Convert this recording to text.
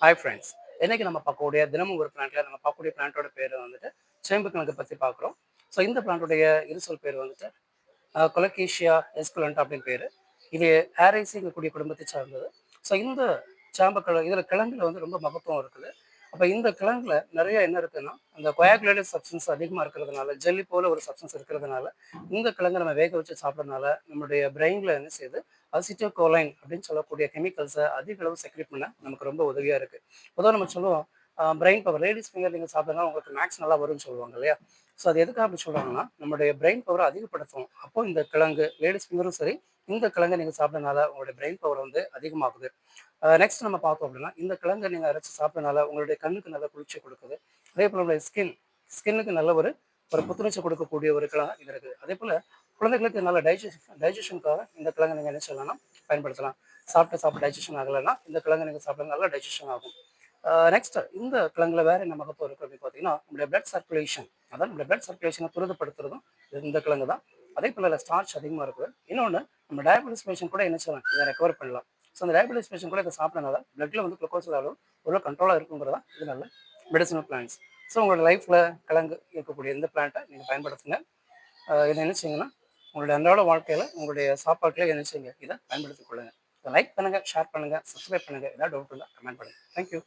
Hi friends. இன்னைக்கு நம்ம பார்க்கக்கூடிய தினமும் ஒரு பிளான்ட்ல நம்ம பார்க்கக்கூடிய பிளான்ட்டோட பேர் வந்துட்டு சேம்பு கிழங்கு பற்றி பார்க்குறோம். ஸோ இந்த பிளான்ட்டுடைய இருசொல் பேர் வந்துட்டு கொலகேஷியா எஸ்குலண்ட் அப்படின்னு பேர். இது ஏரைசிங்கக்கூடிய குடும்பத்தை சார்ந்தது. ஸோ இந்த சாம்பு கிழங்கு இதில் கிழங்குல வந்து ரொம்ப மகத்துவம் இருக்குது. அப்போ இந்த கிழங்குல நிறைய என்ன இருக்குன்னா, அந்த கொயாகுலேட்டட் சப்ஸ்டன்ஸ் அதிகமாக இருக்கிறதுனால, ஜெல்லி போல ஒரு சப்ஸ்டன்ஸ் இருக்கிறதுனால, இந்த கிழங்கு நம்ம வேக வச்சு சாப்பிட்றதுனால நம்மளுடைய பிரெயினில் என்ன செய்யுது, அசிட்டோகோலைன் அப்படின்னு சொல்லக்கூடிய கெமிக்கல்ஸை அதிக அளவு செக்ரேட் பண்ண நமக்கு ரொம்ப உதவியாக இருக்குது. பொதுவாக நம்ம சொல்லுவோம் பிரெயின் பவர் லேடிஸ் ஃபிங்கர் நீங்கள் சாப்பிட்றதுனால உங்களுக்கு மேக்ஸ் நல்லா வரும்னு சொல்லுவாங்க இல்லையா? ஸோ அது எதுக்காக அப்படி சொல்கிறாங்கன்னா, நம்மளுடைய பிரெயின் பவரை அதிகப்படுத்தும். அப்போ இந்த கிழங்கு லேடிஸ் ஃபிங்கரும் சரி, இந்த கிழங்கை நீங்கள் சாப்பிட்றதுனால உங்களுடைய பிரெயின் பவர் வந்து அதிகமாகுது. நெக்ஸ்ட் நம்ம பார்த்தோம் அப்படின்னா, இந்த கிழங்கை நீங்கள் அரைச்சி சாப்பிட்றதுனால உங்களுடைய கண்ணுக்கு நல்ல குளிர்ச்சி கொடுக்குது. அதே போல் உங்களுடைய ஸ்கின்னுக்கு நல்ல ஒரு ஒரு புத்துணர்ச்சி கொடுக்கக்கூடிய ஒரு கிழங்கு இது இருக்குது. அதே போல் குழந்தைகளுக்கு நல்ல டைஜஷனுக்காக இந்த கிழங்கை நீங்கள் என்ன சொல்லலாம்னா பயன்படுத்தலாம். சாப்பிட்டு டைஜஷன் ஆகலைன்னா இந்த கிழங்கை நீங்கள் சாப்பிட்றது நல்லா டைஜஷன் ஆகும். நெக்ஸ்ட் இந்த கிழங்குல வேற என்ன மகத்துவம் இருக்குது அப்படின்னு பார்த்தீங்கன்னா, நம்முடைய பிளட் சர்க்குலேஷன், அதான் நம்முடைய பிளட் சர்க்குலேஷனை துரிதப்படுத்துறதும் இந்த கிழங்கு தான். அதே போல் அதில் ஸ்டார்ச் அதிகமாக இருக்குது. இன்னொன்று, நம்ம டயபெட்டிஸ் பேஷண்ட் கூட என்ன செய்யலாம், இதை ரெக்கவர் பண்ணலாம். ஸோ அந்த டயபெட்டிஸ் பேஷண்ட் கூட இதை சாப்பிட்றதுனால பிளட்ல வந்து குளுக்கோஸ் அளவு ஒரு கண்ட்ரோலாக இருக்குங்கிறதா இது நல்ல மெடிசனல் பிளான்ஸ். ஸோ உங்களோட லைஃப்பில் கிழங்கு இருக்கக்கூடிய இந்த பிளான்ட்டை நீங்கள் பயன்படுத்துங்க. இதை என்ன செய்யுங்கன்னா, உங்களுடைய அன்றாட வாழ்க்கையில் உங்களுடைய சாப்பாட்டில் என்ன செய்யுங்க, இதை பயன்படுத்திக் கொள்ளுங்க. இதை லைக் பண்ணுங்கள், ஷேர் பண்ணுங்கள், சப்ஸ்கிரைப் பண்ணுங்கள். ஏதாவது டவுட் இருந்தால் கமெண்ட் பண்ணுங்கள். தேங்க்யூ.